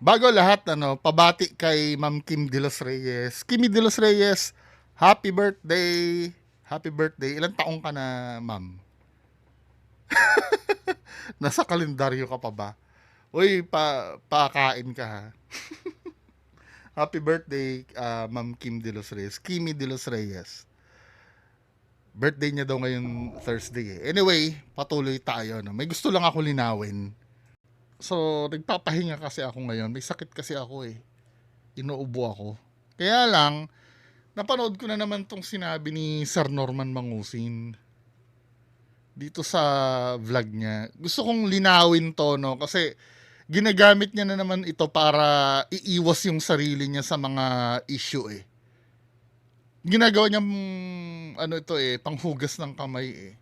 Bago lahat, pabati kay Ma'am Kim De Los Reyes. Kimi De Los Reyes, happy birthday. Happy birthday. Ilang taong ka na, ma'am? Nasa kalendaryo ka pa ba? Uy, pakain ka ha. Happy birthday, Ma'am Kim De Los Reyes. Kimi De Los Reyes. Birthday niya daw ngayon Thursday eh. Anyway, patuloy tayo. No? May gusto lang ako linawin. So, nagpapahinga kasi ako ngayon. May sakit kasi ako eh. Inuubo ako. Kaya lang, napanood ko na naman tong sinabi ni Sir Norman Mangusin dito sa vlog niya. Gusto kong linawin to, no? Kasi ginagamit niya na naman ito para iiwas yung sarili niya sa mga issue eh. Ginagawa niya ito eh, panghugas ng kamay eh.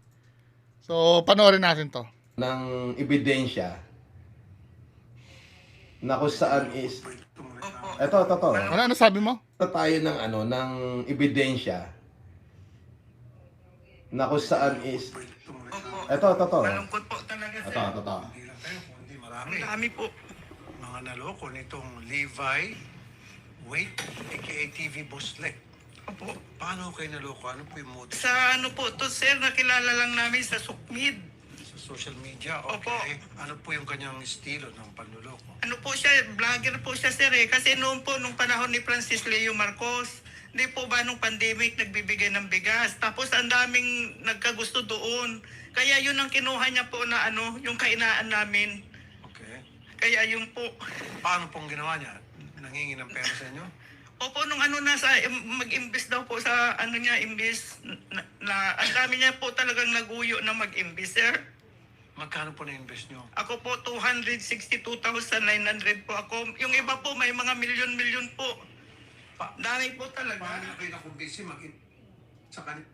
So, panoorin natin to. Ng ebidensya na kung saan is eto Ano sabi mo? tayo ng ng ebidensya na kung saan is eto Malungkot po talaga, sir. ito Hindi lang tayo, kundi marami. Ang dami po. Mga naloko nitong Levi Wait, aka TV Boslek. Opo. Paano kayo naloko? Ano po yung motive? Sa ano po to, sir, nakilala lang namin sa Sukmid. Sa social media? Opo. Okay. Ano po yung kanyang estilo ng panluloko? Ano po siya, vlogger po siya, sir, eh. Kasi noon po, nung panahon ni Francis Leo Marcos, hindi po ba nung pandemic nagbibigay ng bigas? Tapos ang daming nagkagusto doon. Kaya yun ang kinuha niya po na yung kainaan namin. Okay. Kaya yun po. Paano pong ginawa niya? Nangingi ng pera sa inyo? Opo, nung mag-imbes daw po sa niya, imbes na ang dami niya po talagang naguyo na mag-imbes, sir. Magkano po na-invest nyo? Ako po, 262,900 po ako. Yung iba po, may mga milyon-milyon po. Dami po talaga. Paano kayo nakumbisi sa kanila?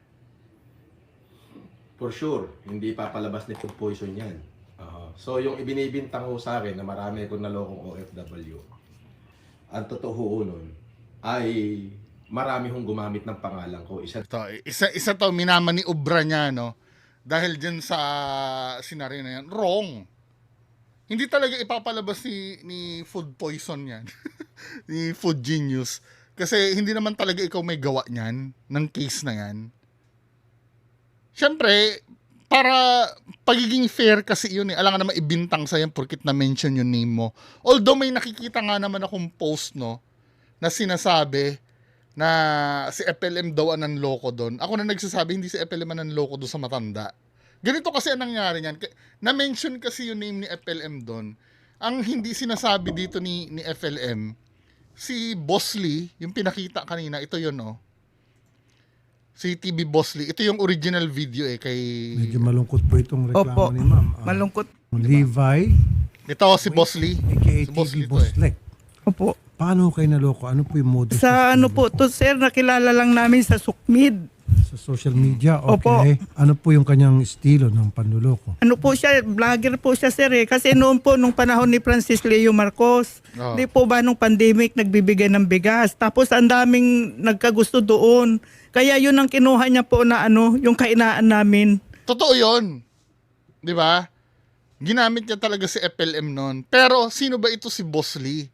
for sure hindi papalabas ni food poison yan. So yung ibinibintang ho sa akin na marami akong nalokong OFW, ang totoo ho nun ay marami hong gumamit ng pangalan ko. Isa to, minama ni Ubra niya, no? Dahil dyan sa senaryo na yan, wrong. Hindi talaga ipapalabas ni Food Poison yan. Ni Food Genius. Kasi hindi naman talaga ikaw may gawa niyan, ng case na yan. Siyempre, para pagiging fair kasi yun eh. Alam nga naman ibintang sa'yo porkit na-mention yung name mo. Although may nakikita nga naman akong post, no, na sinasabi na si FLM daw ang nanloko doon. Ako na nagsasabi, hindi si FLM ang nanloko doon sa matanda. Ganito kasi ang nangyari niyan. Na-mention kasi yung name ni FLM doon. Ang hindi sinasabi dito ni FLM, si Boss Lee, yung pinakita kanina, ito yun, no? Si TV Boss Lee. Ito yung original video eh kay... Medyo malungkot po itong reklamo Opo, ni ma'am. malungkot. Levi, Ito si Boss Lee. aka Si Boss TV Lee to eh. Boslek. Opo. Paano kayo naloko? Ano po yung modus? Sa ano po to, sir, nakilala lang namin sa Sukmid. Sa social media? Opo. Okay. Ano po yung kanyang estilo ng panluloko? Ano po siya, vlogger po siya, sir, eh. Kasi noon po, nung panahon ni Francis Leo Marcos, Oo. hindi po ba nung pandemic nagbibigay ng bigas. Tapos ang daming nagkagusto doon. Kaya yun ang kinuha niya po na yung kainaan namin. Totoo yun. Di ba? Ginamit niya talaga si FLM noon. Pero sino ba ito si Boss Lee?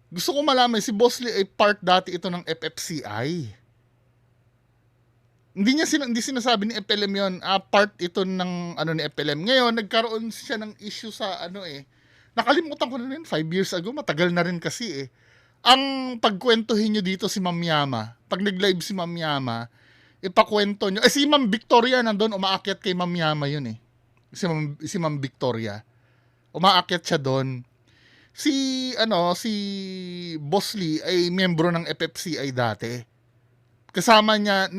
Gusto ko malaman, si Boss Lee ay part dati ito ng FFCI. Hindi sinasabi ni FLM yon, part ito ng ni FLM. Ngayon, nagkaroon siya ng issue sa nakalimutan ko na rin, 5 years ago, matagal na rin kasi eh. Ang pagkwentuhin nyo dito si Ma'am Yama, pag nag-live si Ma'am Yama, ipakwento nyo, si Ma'am Victoria nandun, umaakyat kay Ma'am Yama yun eh. Si Ma'am Victoria. Umaakyat siya doon. Si Boss Lee ay membro ng FFCI dati. Naisama niya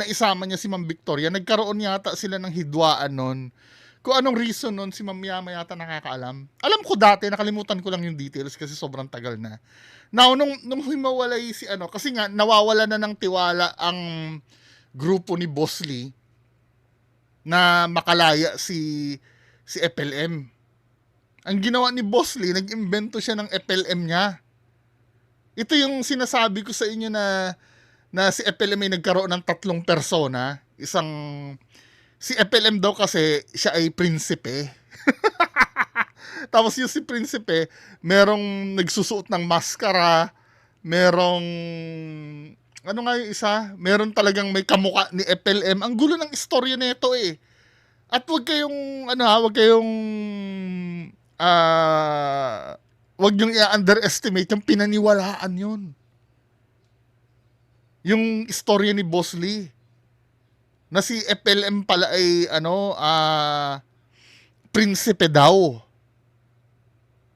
si Ma'am Victoria. Nagkaroon yata sila ng hidwaan nun. Kung anong reason nun, si Ma'am Yama yata nakakaalam. Alam ko dati, nakalimutan ko lang yung details kasi sobrang tagal na. Now, nung humawalay kasi nga, nawawala na ng tiwala ang grupo ni Boss Lee na makalaya si FLM. Ang ginawa ni Boss Lee, nag-imbento siya ng FLM niya. Ito yung sinasabi ko sa inyo na si FLM ay nagkaroon ng 3 persona. Si FLM daw kasi, siya ay prinsipe. Tapos yung si Prinsipe, merong nagsusuot ng maskara, merong, ano nga yung isa? Meron talagang may kamuka ni FLM. Ang gulo ng istorya nito eh. At wag kayong, wag yung i-underestimate yung pinaniwalaan yun. Yung istorya ni Boss Lee na si FLM pala ay prinsipe daw.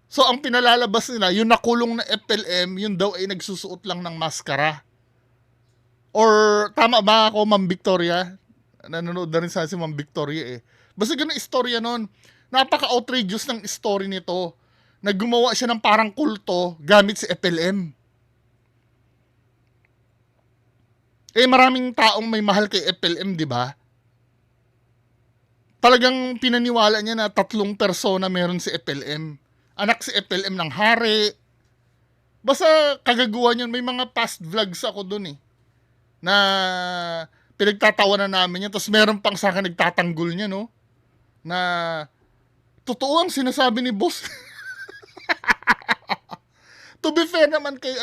So ang pinalalabas nila, yung nakulong na FLM, yun daw ay nagsusuot lang ng maskara. Or tama ba ako, Ma'am Victoria? Nanonood na rin sa si Ma'am Victoria eh. Basta ganun istorya nun. Napaka-outrageous ng story nito. Na gumawa siya ng parang kulto gamit si FLM. Eh maraming taong may mahal kay FLM, di ba? Talagang pinaniwala niya na 3 persona meron si FLM. Anak si FLM ng hari. Basta kagaguhan yun. May mga past vlogs ako dun eh. Na pinagtatawanan namin yan. Tapos meron pang sa akin nagtatanggol niya, no? Na totoo ang sinasabi ni boss. To be fair naman kay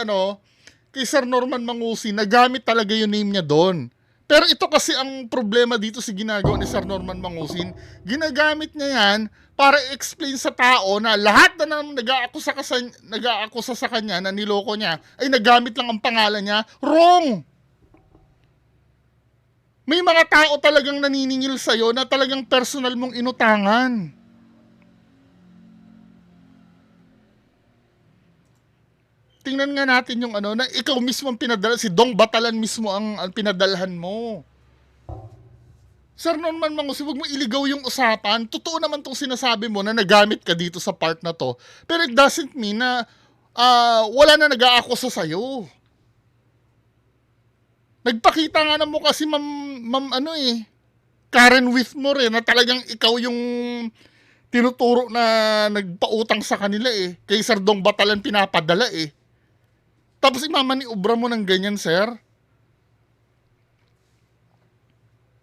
kay Sir Norman Mangusi, nagamit talaga yung name niya doon. Pero ito kasi ang problema dito si ginagawa ni Sir Norman Mangusin. Ginagamit niya yan para i-explain sa tao na lahat na nang nag-aakusa sa kanya na niloko niya ay nagamit lang ang pangalan niya. Wrong! May mga tao talagang naniningil sa'yo na talagang personal mong inutangan. Tingnan nga natin yung na ikaw mismo ang pinadala, si Dong Batalan mismo ang pinadalhan mo. Sir Norman Mangusi, huwag mo iligaw yung usapan. Totoo naman tong sinasabi mo na nagamit ka dito sa part na to. Pero it doesn't mean na wala na nag-aakusa sa'yo. Nagpakita nga na mo kasi ma'am Karen Whitmore na talagang ikaw yung tinuturo na nagpautang sa kanila eh. Kay Sir Dong Batalan pinapadala eh. Tapos imamaniobra mo ng ganyan, sir.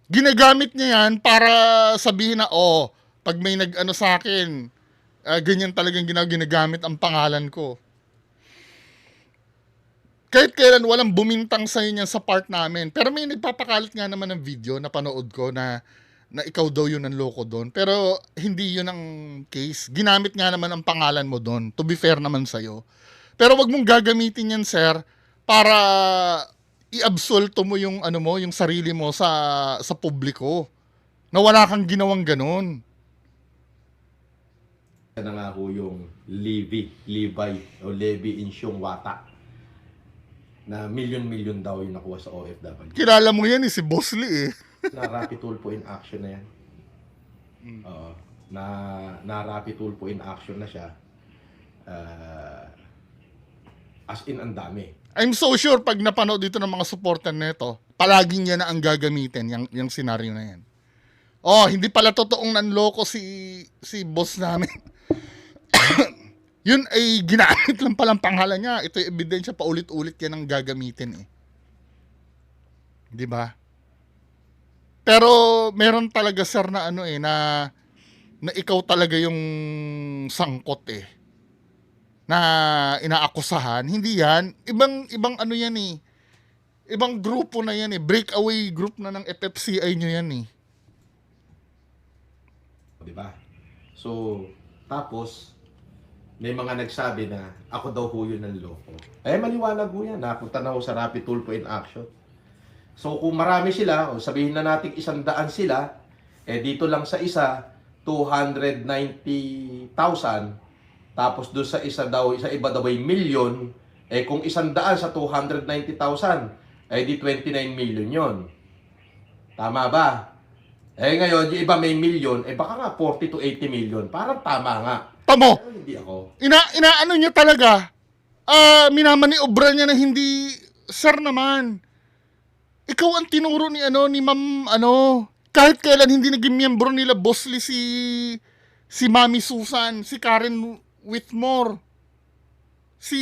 Ginagamit niya yan para sabihin na, pag may nag-ano sa akin, ganyan talagang ginagamit ang pangalan ko. Kahit kailan walang bumintang sa inyo sa part namin. Pero may nagpapakalat nga naman ng video na panood ko na ikaw daw yun ang loko doon. Pero hindi yun ang case. Ginamit nga naman ang pangalan mo doon. To be fair naman sa'yo. Pero wag mong gagamitin yan, sir, para i-absolto mo yung yung sarili mo sa publiko. Na wala kang ginawang ganun. Yan na nga ho yung Levi o Levi Insyong Wata na milyon daw yung nakuha sa OFW. Kilala mo yan si Boss Lee eh. Na Rapid Tulfo in action na yan. Na Rapid Tulfo in action na siya. As in, ang dami. I'm so sure pag napanood dito ng mga supporter nito, palaging yan na ang gagamitin, yung senaryo na yan. Hindi pala totoong nanloko si boss namin. Yun ay ginamit lang palang pangalan niya. Ito yung ebidensya, paulit-ulit yan ang gagamitin eh. Di ba? Pero meron talaga, sir, na na ikaw talaga yung sangkot eh. Na inaakusahan. Hindi yan. Ibang yan eh. Ibang grupo na yan eh. Breakaway group na ng FFCI nyo yan eh. Diba? So, tapos, may mga nagsabi na ako daw ho yun ng loko. Maliwanag ho yan. Napunta na ho sa Rapid Tulfo in action. So, kung marami sila, sabihin na natin 100 sila, dito lang sa isa, 290,000. Tapos doon sa isa iba daw ay milyon, kung 100 sa 290,000, di 29 million yon. Tama ba? Ngayon, yung iba may milyon, baka nga 40 to 80 million. Parang tama nga. Tamo! Pero hindi ako. Inaano niya talaga. Minamaniobra niya na hindi, sir naman. Ikaw ang tinuro ni ma'am, kahit kailan hindi naging miyembro nila Boss Lee si Mami Susan, si Karen Whitmore, si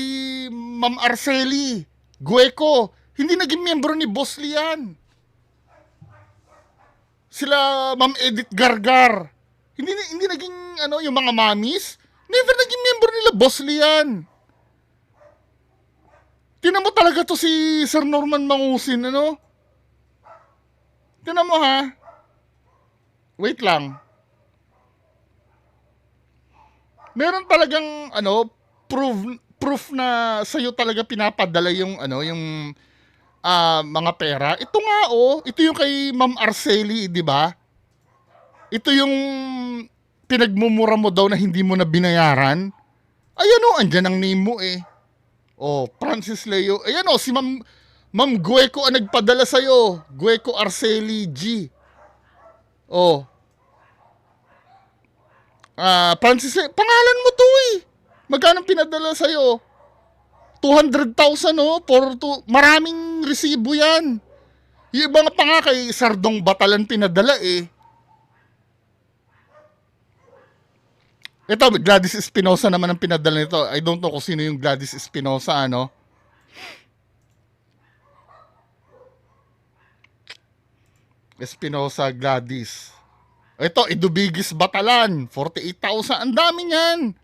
Ma'am Arceli, Gueco, hindi naging miyembro ni Boss Lee yan. Sila Ma'am Edith Gargar, hindi naging yung mga mamis, Never naging member nila, Boss Lee yan. Tinan mo talaga to si Sir Norman Mangusin, ano? Tinan mo ha. Wait lang. Meron talagang, ano, proof na sa'yo talaga pinapadala yung, ano, yung mga pera. Ito nga, oh. Ito yung kay Ma'am Arceli, di ba? Ito yung pinagmumura mo daw na hindi mo na binayaran. Ayan o, andyan ang name mo eh. Oh, Francis Leo. Ayan o, si Ma'am Gueco ang nagpadala sa'yo. Gueco Arceli G. Oh. Francis Leo, pangalan mo to eh. Magkano pinadala sa'yo? 200,000 oh, maraming resibo yan. Yung iba nga pa nga kay Sardong Batalan pinadala eh. Ito, Gladys Espinosa naman ang pinadala nito. I don't know kung sino yung Gladys Espinosa, ano? Espinosa Gladys. Ito, Idubigis Batalan. 48,000. Ang dami niyan.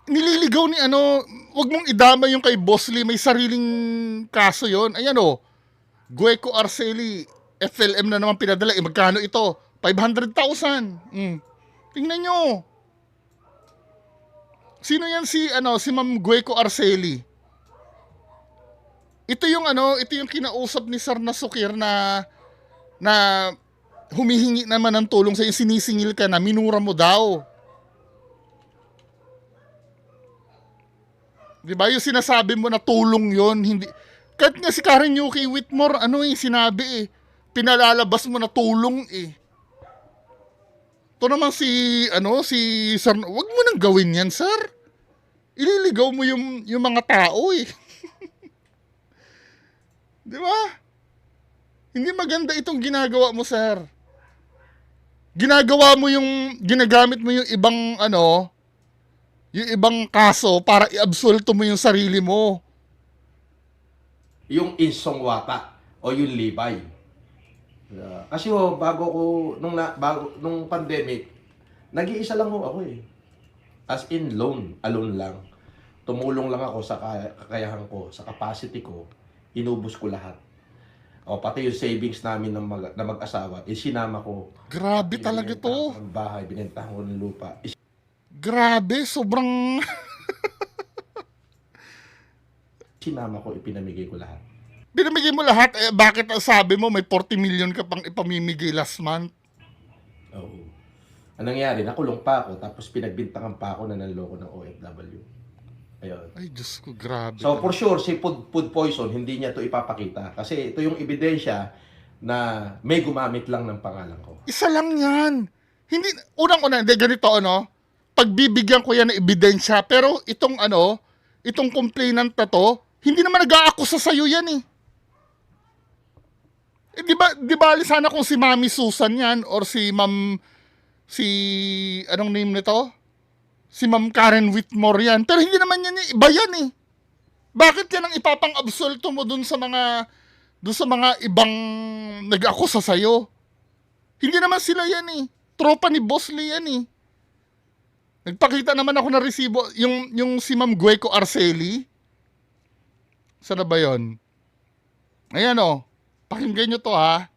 Nililigaw ni ano, wag mong idama yung kay Boss Lee. May sariling kaso yon. Ayan o. Gueco Arceli. FLM na naman pinadala. Magkano ito? 500,000. Tingnan nyo. Sino yan si Ma'am Gueco Arceli? Ito yung kinausap ni Sir Nasukir na humihingi naman ng tulong sa sinisingil ka na minura mo daw. Di ba yung sinasabi mo na tulong yon, hindi kahit nga si Karen Yuki Whitmore sinabi pinalalabas mo na tulong eh. Ito naman si Sir, wag mo nang gawin yan, sir. Ililigaw mo yung mga tao eh. Di ba? Hindi maganda itong ginagawa mo, sir. Ginagamit mo yung ibang kaso para iabsulto mo yung sarili mo. Yung Insong Wata o yung Libay. Kasi nung pandemic, nag-iisa lang ako eh. As in alone lang. Tumulong lang ako sa kakayahan ko, sa capacity ko, inubos ko lahat. O pati yung savings namin na mag-asawa, sinama ko. Grabe talaga to. Ng bahay, binentahan ko ng lupa. Grabe, sobrang Sinama ko, ipinamigay ko lahat. binamigay mo lahat, bakit sabi mo may 40 million ka pang ipamimigay last month? Oo. Ang nangyari, nakulong pa ako, tapos pinagbintangan pa ako na nanloko ng OFW. Ayun. Ay, Diyos ko, grabe. So for sure, si food poison, hindi niya to ipapakita. Kasi ito yung ebidensya na may gumamit lang ng pangalan ko. Isa lang yan. Hindi, unang-una, hindi ganito, pagbibigyan ko yan ng ebidensya, pero itong complainant na to, hindi naman nag-aakusa sa'yo yan eh. Di ba sana kung si Mami Susan yan or anong name nito? Si Ma'am Karen Whitmore yan. Pero hindi naman yan iba yan eh. Bakit yan ang ipapang-absolto mo dun sa mga ibang nag-akusa sa'yo? Hindi naman sila yan eh. Tropa ni Boss Lee yan eh. Nagpakita naman ako na resibo yung si Ma'am Gueco Arceli. Saan na ba yun? Ayan o. Pakinggan nyo to ha.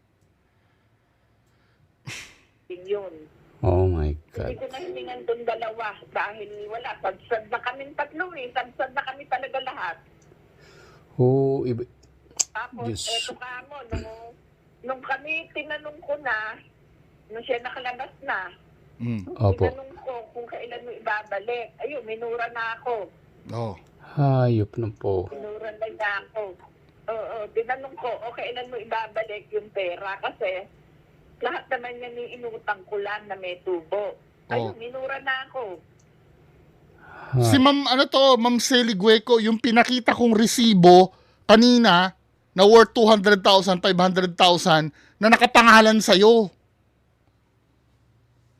Yun. Oh my God. Hindi ko na hiningan doon dalawa dahil wala. Sadsad na kami tatlo eh. Sadsad na kami talaga lahat. Oh, Tapos, Diyos. eto ka mo, nung kami tinanong ko na, nung siya nakalabas na, Opo. tinanong ko kung kailan mo ibabalik. Ayun, minura na ako. Oh. Hayop na po. Minura na niya ako. Oo, tinanong ko, kailan mo ibabalik yung pera? Kasi, lahat naman yan yung inutang ko lang na may tubo. Ayun, minura na ako. Si Ma'am Celi Gueco, yung pinakita kong resibo kanina na worth 200,000, 500,000 na nakapangalan sa'yo.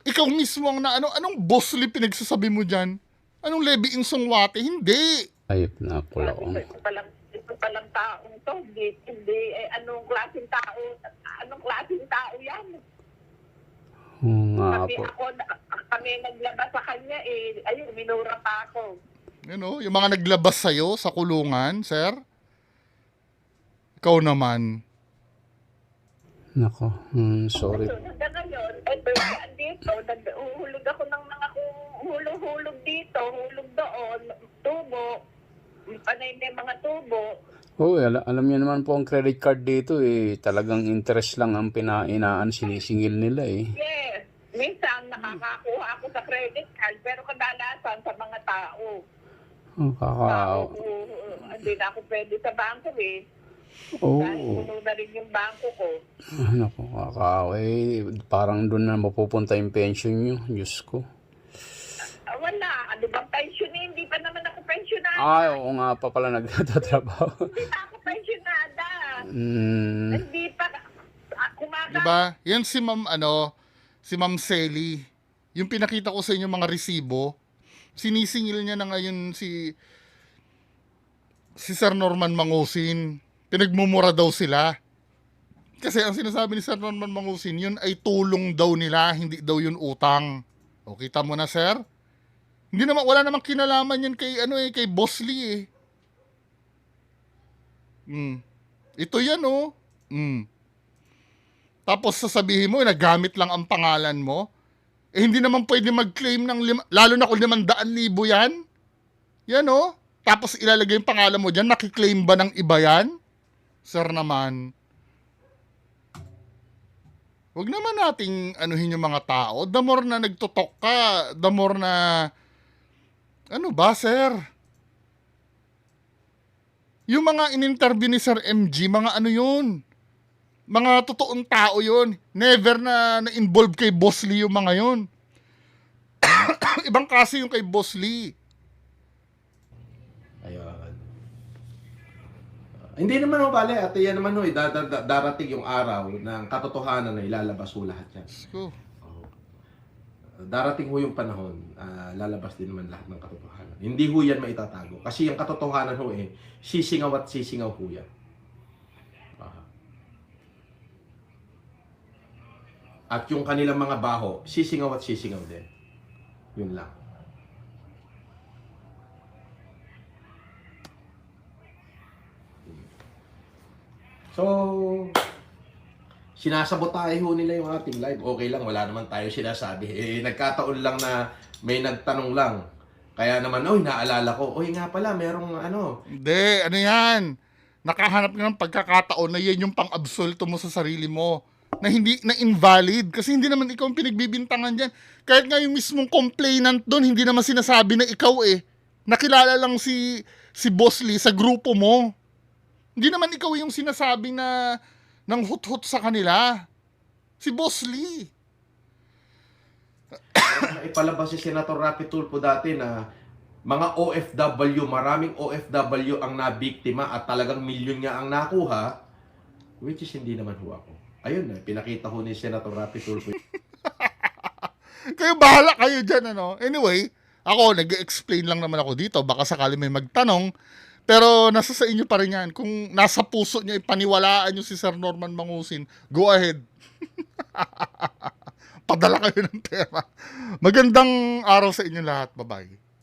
Ikaw mismo ang anong Boss Lee pinagsasabi mo dyan? Anong Levi Insong Wate? Hindi. Hayop na po ako. Ito palang taong to. Hindi, anong klaseng tao yan? Oo nga Sabi po. kami naglabas sa kanya eh. Ayun, minura pa ako. Yung mga naglabas sa'yo sa kulungan, sir? Ikaw naman. Nako, sorry. So, hanggang ngayon, eto, dito, nag-uhulog ako ng mga hulog-hulog dito, hulog doon, tubo, panay na yung mga tubo. Oo, alam niyo naman po ang credit card dito eh. Talagang interest lang ang sinisingil nila eh. Yes, minsan nakakakuha ako sa credit card, pero kadalasan sa mga tao. Oh, Tao, hindi na ako pwede sa bangko eh. Dahil Oo. puno na rin yung bangko ko. Nako, kakaway. Parang doon na mapupunta yung pension nyo. Diyos ko. Wala, ano bang pension eh? Hindi pa naman ako pensionada. Ay, oo nga pa pala nagtatrabaho. Hindi pa ako pensionada. Mm, Hindi pa. Kumaka. Diba? Yan si Ma'am Selly. Yung pinakita ko sa inyo mga resibo, sinisingil niya na ngayon si Sir Norman Mangusin. Pinagmumura daw sila. Kasi ang sinasabi ni Sir Norman Mangusin, yun ay tulong daw nila, hindi daw yun utang. O, kita mo na, sir? Hindi naman, wala namang kinalaman yan kay, kay Boss Lee Ito yan, oh. Tapos sasabihin mo, nagamit lang ang pangalan mo. Hindi naman pwede mag-claim ng, lalo na kung 500,000 yan. Yan, oh. Tapos ilalagay yung pangalan mo dyan, nakiklaim ba ng iba yan? Sir naman. Huwag naman nating anuhin yung mga tao. The more na nagtutok ka, the more na, ano ba, sir? Yung mga in-interview ni Sir MG, mga ano yun? Mga totoong tao yun. Never na-involve kay Boss Lee yung mga yun. Ibang kaso yung kay Boss Lee. Ayun. Hindi naman ho, bale, at yan naman ho, darating yung araw ng katotohanan na ilalabas ho lahat yan. So, Darating ho yung panahon, lalabas din naman lahat ng katotohanan. Hindi ho yan maitatago. Kasi yung katotohanan ho sisingaw at sisingaw ho yan. At yung kanilang mga baho, sisingaw at sisingaw din. Yun lang. So, sinasabotahe ho nila yung ating live. Okay lang, wala naman tayo sinasabi. Nagkataon lang na may nagtanong lang. Kaya naman, naalala ko, nga pala, merong hindi, ano yan? Nakahanap ka ng pagkakataon na yan yung pang-absolto mo sa sarili mo. Na hindi, na invalid. Kasi hindi naman ikaw ang pinagbibintangan dyan. Kahit nga yung mismong complainant doon, hindi naman sinasabi na ikaw Nakilala lang si Boss Lee sa grupo mo. Hindi naman ikaw yung sinasabi na ng hut-hut sa kanila. Si Boss Lee. Ipalabas si Senator Rapi Tulfo dati na mga OFW, maraming OFW ang nabiktima at talagang milyon nga ang nakuha, which is hindi naman ho ako. Ayun na, pinakita ho ni Senator Rapi Tulfo. Kayo bahala kayo dyan, Anyway, ako, nag-explain lang naman ako dito. Baka sakali may magtanong. Pero nasa sa inyo pa rin yan. Kung nasa puso nyo, ipaniwalaan nyo si Sir Norman Mangusin, go ahead. Padala kayo ng pera. Magandang araw sa inyo lahat. Bye-bye.